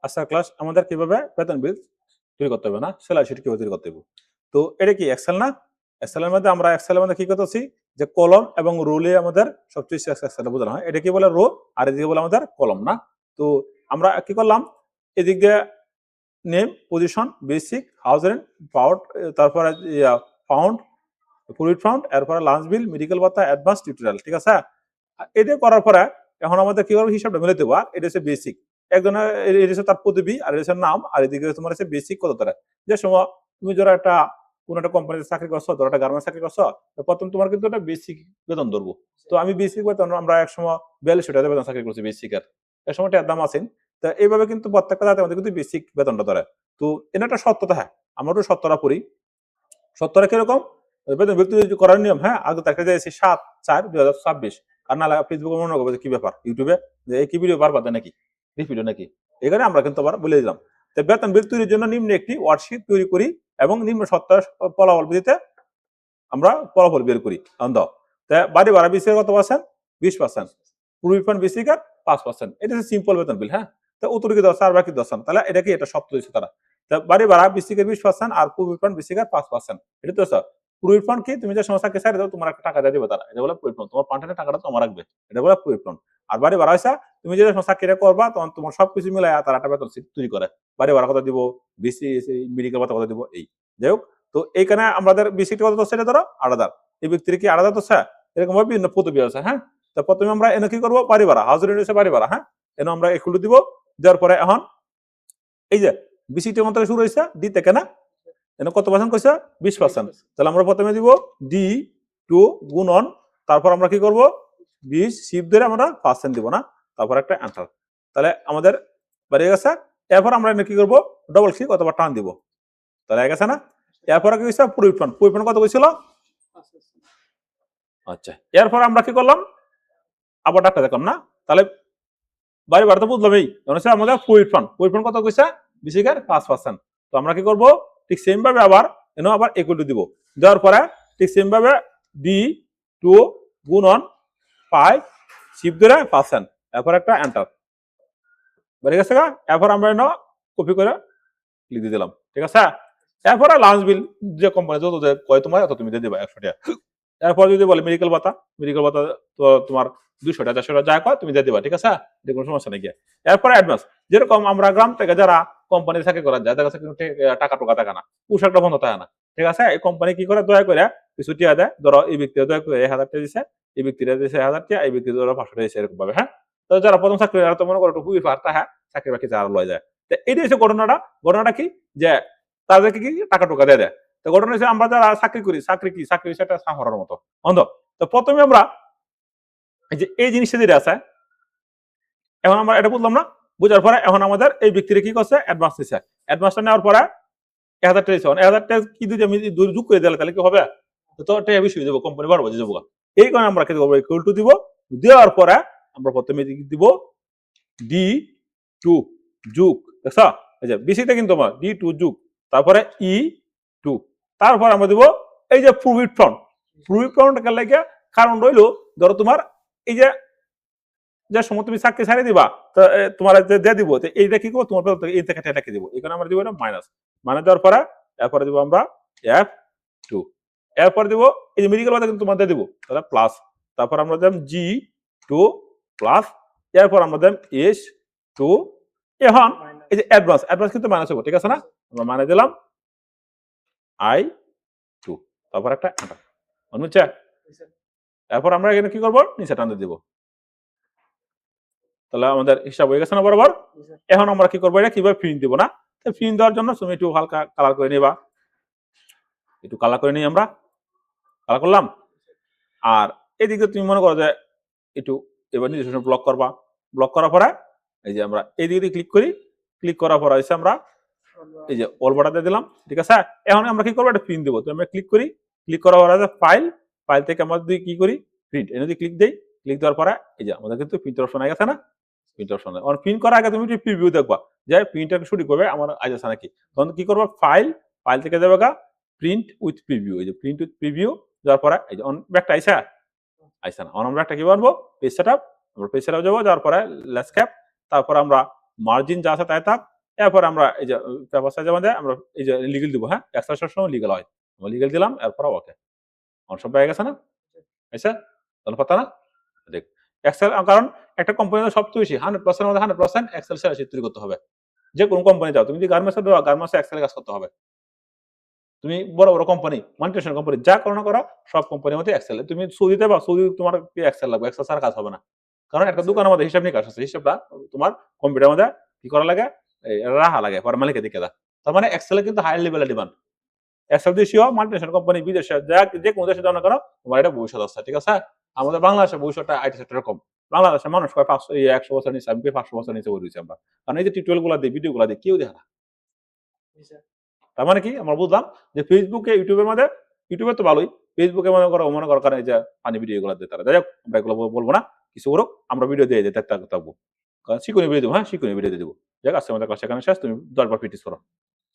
আজকের ক্লাস আমাদের কিভাবে বেতন বিল তৈরি করতে হবে না সেলাই শিট কিভাবে তৈরি করতে হবে। তো এটা কি এক্সেল না? এক্সেলের মধ্যে আমরা এক্সেলের মধ্যে কি করতেছি যে কলম এবং রোলে আমাদের সবচেয়ে এক্সেলে বোঝানো হয়। এটা কি বলে রো আর এদিকে বলে আমাদের কলম না? তো আমরা কি করলাম এদিক দিয়ে name, position, basic, house rent, pound, তারপরে পাউন্ড, প্রফিট ফাউন্ড, এরপরে লাঞ্চ বিল, মেডিকেল ভাতা, অ্যাডভান্স, টিউটোরিয়াল, ঠিক আছে? এটা করার পরে এখন আমাদের কি করবো হিসাবটা মিলে দেবো। এটা হচ্ছে বেসিক, একজনের এটা হচ্ছে তার পদবি আর এটা হচ্ছে নাম আর এদিকে তোমার হচ্ছে বেসিক কত তারা। যে সময় তুমি যারা একটা কোন একটা কোম্পানিতে চাকরি করছো, ধরো একটা গার্মেন্টস চাকরি করছো, প্রথম তোমার কিন্তু একটা বেসিক বেতন ধরবো। তো আমি বেসিক বেতন আমরা এক সময় 4200 টাকা বেতন চাকরি করছি বেসিকের, এক সময় এর দাম আছেন। তা এইভাবে কিন্তু প্রত্যেকটা জাতি আমাদের কিন্তু বেসিক বেতনটা ধরে। তো এটা একটা সত্যতা, হ্যাঁ আমরা তো সত্যটা পড়ি। সত্যটা কিরকম বেতন ব্যক্তি করার নিয়ম, হ্যাঁ আগে দেখা যাচ্ছে 7/4/2026। আর না ফেসবুকে মনে করবো কি ব্যাপার, ইউটিউবে যে কি ভিডিও বারবার দেয় নাকি, ভিডিও নাকি, এখানে আমরা কিন্তু আবার বলে দিলাম। তো বেতন বিল তৈরির জন্য নিম্ন একটি ওয়ার্কশিট তৈরি করি এবং নিম্ন সত্তর ফলাফল ভিত্তিতে আমরা ফলাফল বের করি। দাও বাড়ি ভাড়া বিসির কত পার্সেন্ট? 20%। রিফান্ড বিসিকার 5%। এটা হচ্ছে সিম্পল বেতন বিল, হ্যাঁ। তো উত্তর কি 10 আর বাকি 10, তাহলে এটা কি এটা সত্য হয়েছে তারা। বাড়ি ভাড়া বিসিকের 20% আর রিফান্ড বিসিকার 5%। এটা তো স্যার রিফান্ড কি তুমি যে সমস্যাকে সাইড দাও তোমার একটা টাকা দিয়ে দিবে তারা, এটা বলে রিফান্ড, তোমার পান্টের টাকাটা তোমার রাখবে, এটা বলে রিফান্ড। আর বাড়ি ভাড়া হইছে তুমি যে সমস্যা কেটে করবা তখন তোমার সবকিছু মিলাই তারা একটা বেতন তৈরি করে। বাড়ি ভাড়া কথা দিব, বিসি মেডিকেল কথা কথা দিব, এই যাই হোক। তো এইখানে আমাদের বিসিটি কত সেটা ধরো 8,000, এই ব্যক্তির কি 8,000 তো স্যার এরকম ভাবে বিভিন্ন পদবি আছে, হ্যাঁ। তো প্রথমে আমরা এনে কি করবো বাড়ি ভাড়া, হাউস রেন্ট হচ্ছে বাড়ি ভাড়া, হ্যাঁ। এনে আমরা এগুলো দিব, দেওয়ার পরে এখন এই যে বিসিটি মন্ত্রে শুরু হয়েছে ডি থেকে না, এনে কত পার্সেন্ট কইছে 20%। তাহলে আমরা প্রথমে দিব ডি টু গুণন, তারপর আমরা কি করব 20 শিফট ধরে আমরা পার্সেন্ট দিব না, তারপর একটা এন্টার। তাহলে আমাদের বেরিয়ে গেছে। এরপর আমরা কি করব ডবল ক্লিক অথবা টান দিব, তাহলে হয়ে গেছে না। এরপরে কি হয়েছে পুরো কত কইছিল, আচ্ছা। এরপর আমরা কি করলাম আবার ডাটা দেখলাম না, তাহলে বাড়ি বাড়িতে বুঝলাম এই আমাদের পুরো কত কইছে বিসিকের 5%। তো আমরা কি করব ঠিক সেম ভাবে আবার এনো আবার ইকুয়াল টু দিব, দেওয়ার পরে ঠিক সেম ভাবে ডি টু গুণন পাই শিফট ধরে পার্সেন্ট, এরপর একটা এন্টার বেরিয়ে গেছে গা। এরপর আমরা এনো কপি করে লিখে দিলাম, ঠিক আছে। এরপরে লাঞ্চ বিল যে কোম্পানি যত কয় তোমার এত তুমি দিয়ে দিবা 100 টাকা। এরপর যদি বলে মেডিকেল ভাতা তো তোমার 200 টাকা 400 টাকা যা কয় তুমি দিয়ে দিবা, ঠিক আছে, এটা কোনো সমস্যা নেই। এরপরে অ্যাডভান্স, যেরকম আমরা গ্রাম থেকে যারা কোম্পানি চাকরি করা যায় তাদের কাছে কিন্তু টাকা টোকা থাকে না, পোশাকটা বন্ধ থাকে না, ঠিক আছে। এই কোম্পানি কি করে দয়া করে কিছু টিয়া দেয়, ধরো এই ব্যক্তি দয়া করে 1,000 টাকা দিচ্ছে, এই ব্যক্তিরা দিচ্ছে 1,000 টাকা, এই ব্যক্তি ধরো 500 টাকা দিচ্ছে, এরকম ভাবে, হ্যাঁ। তো যারা প্রথম চাকরি এরা তো মনে করো একটু হুই ফারতা, হ্যাঁ, চাকরি বাকরি যারা লয় যায়। তো এটি হচ্ছে ঘটনাটা কি যে তাদেরকে কি টাকা টোকা দিয়ে দেয়। তো ঘটনা হচ্ছে আমরা যারা চাকরি করি, চাকরি হচ্ছে একটা সাফারের মতো অন্ধ। তো প্রথমে আমরা এই যে এই জিনিসটা যেটা আছে, এখন আমরা এটা বুঝলাম না, বুঝার পরে এখন আমাদের এই ব্যক্তিরা কি করছে অ্যাডভান্স দিচ্ছে, অ্যাডভান্সটা নেওয়ার পরে 1,000 টাকা 1,000 টাকা কি যদি আমি যোগ করে দিলে তাহলে কি হবে, তো টাকা বেশি হয়ে যাবো, কোম্পানি বাড়বো যে যাবো। এই কারণে আমরা কি করবো ইকুয়াল টু দিব, দেওয়ার পরে আমরা প্রথমে দিব ডি টু যুগ, দেখছা এই যে বিসিতে কিন্তু আমার ডি টু যুগ, তারপরে ই টু, তারপর আমরা দিব এই যে প্রফিট ফাউন্ড লাগে। কারণ রইলো ধরো তোমার এই যে যে সময় তুমি চাকরি ছাড়িয়ে দিবা তোমার দিয়ে দিব, এইটা কি করবো তোমার এই থেকে এটাকে দিব, এখানে আমরা দিব এটা মাইনাস দেওয়ার পরে এরপরে দিব আমরা এফ টু, এরপরে দিব এই যে মেডিকেল ভাতা কিন্তু তোমার দিয়ে দিব, তাহলে প্লাস, তারপর আমরা দিলাম জি টু প্লাস, এরপর আমরা দিলাম এস টু, এখন এই যে অ্যাডভান্স কিন্তু মাইনাস হবো, ঠিক আছে না, আমরা মানে দিলাম আই টু, তারপর একটা মনে হচ্ছে। এরপর আমরা এখানে কি করবো নিচে টানতে দিব, তাহলে আমাদের হিসাব হয়ে গেছে না বরাবর। এখন আমরা কি করবো এটা কিভাবে প্রিন্ট দিব না, প্রিন্ট দেওয়ার জন্য তুমি একটু হালকা কালার করে নিবা, একটু কালার করে নিই আমরা, কালার করলাম। আর এদিকে তুমি মনে করো যে একটু এবার নিজস্ব ব্লক করবা, ব্লক করার পরে এই যে আমরা এইদিকে ক্লিক করি, ক্লিক করার পরে হচ্ছে আমরা এই যে অল বর্ডার দিয়ে দিলাম, ঠিক আছে। এখন আমরা কি করবো এটা প্রিন্ট দেবো, তো আমরা ক্লিক করি, ক্লিক করার পরে ফাইল থেকে আমরা যদি কি করি প্রিন্ট এনে যদি ক্লিক দেই, ক্লিক দেওয়ার পরে এই যে আমাদের কিন্তু প্রিন্ট অপশন হয়ে গেছে না, প্রিন্ট অপশন। প্রিন্ট করার আগে তুমি প্রিভিউ দেখবা যে প্রিন্টার শুরু করবে আমার আজ আছে নাকি, তখন কি করবো ফাইল থেকে দেবে গা প্রিন্ট উইথ প্রিভিউ, এই যে প্রিন্ট উইথ প্রিভিউ যাওয়ার পরে এই যে ব্যাকটা আইসা না, আমরা একটা কি বানবো পেজ সেটআপ, আমরা পেজ সেটআপ যাবো, যাওয়ার পরে ল্যান্ডস্কেপ, তারপর আমরা মার্জিন যা আছে তাই থাক, এরপর আমরা এই যে পেপার সাইজের মধ্যে আমরা এই যে লিগেল দিব, হ্যাঁ, এক্সেল সবসময় লিগেল হয়। আমরা লিগেল দিলাম, এরপর ওকে। আমার সব হয়ে গেছে না? আচ্ছা, তাহলে কথা না? দেখ, এক্সেল কারণ একটা কোম্পানিতে সবচেয়ে বেশি 100% মধ্যে 100% এক্সেল ছাড়া শীট তৈরি করতে হবে। যে কোনো কোম্পানি যাও, তুমি যদি গার্মেন্টসে যাও, গার্মেন্টসে এক্সেল কাজ করতে হবে। তুমি বড়, বড় কোম্পানি, মাল্টিনেশনাল কোম্পানি যা করো না করো, সব কোম্পানির মধ্যে এক্সেল। তুমি সৌদিতে বা সৌদি তোমার কি এক্সেল লাগবে, এক্সেল ছাড়া কাজ হবে না। কারণ একটা দোকানের মধ্যে হিসাব নিকাশ আছে। হিসাবটা তোমার কম্পিউটারের মধ্যে কি করা লাগে? রাখা লাগে। পরে মালিকে দেখে দেয়। তার মানে এক্সেল এ কিন্তু হাই লেভেলের ডিমান্ড। এক্সেল দেশীয় মাল্টিনেশনাল কোম্পানি বিদেশে যে কোনো দেশে যাও না কেন, তোমার এটা ভবিষ্যৎ আছে। ঠিক আছে? আমাদের বাংলাদেশের ভবিষ্যৎটা আইটি সেক্টরে কম। বাংলাদেশের মানুষ কয় 100 বছর নিচে, আমি 500 বছর নিচে বলে দিচ্ছি আমরা। কারণ এই যে টিউটোরিয়াল গুলা দিই, ভিডিও গুলা দিই, কেউ দেখে না। তার মানে কি আমরা বুঝলাম যে ফেসবুকে, ইউটিউবের মধ্যে, ইউটিউবে তো ভালোই, ফেসবুকে মনে করো কারণ এই যে ফানি ভিডিও গুলো দিতে তারা, যাই হোক আমরা এগুলো বলবো না, কিছু করুক, আমরা ভিডিও দিয়ে দিতে থাকবো, কারণ শিখুনি ভিডিও দেবো, হ্যাঁ শিখুনি ভিডিও দিয়ে দেবো। যাক, আজকে আমাদের ক্লাস এখানে শেষ, তুমি 10 বার প্র্যাকটিস করো।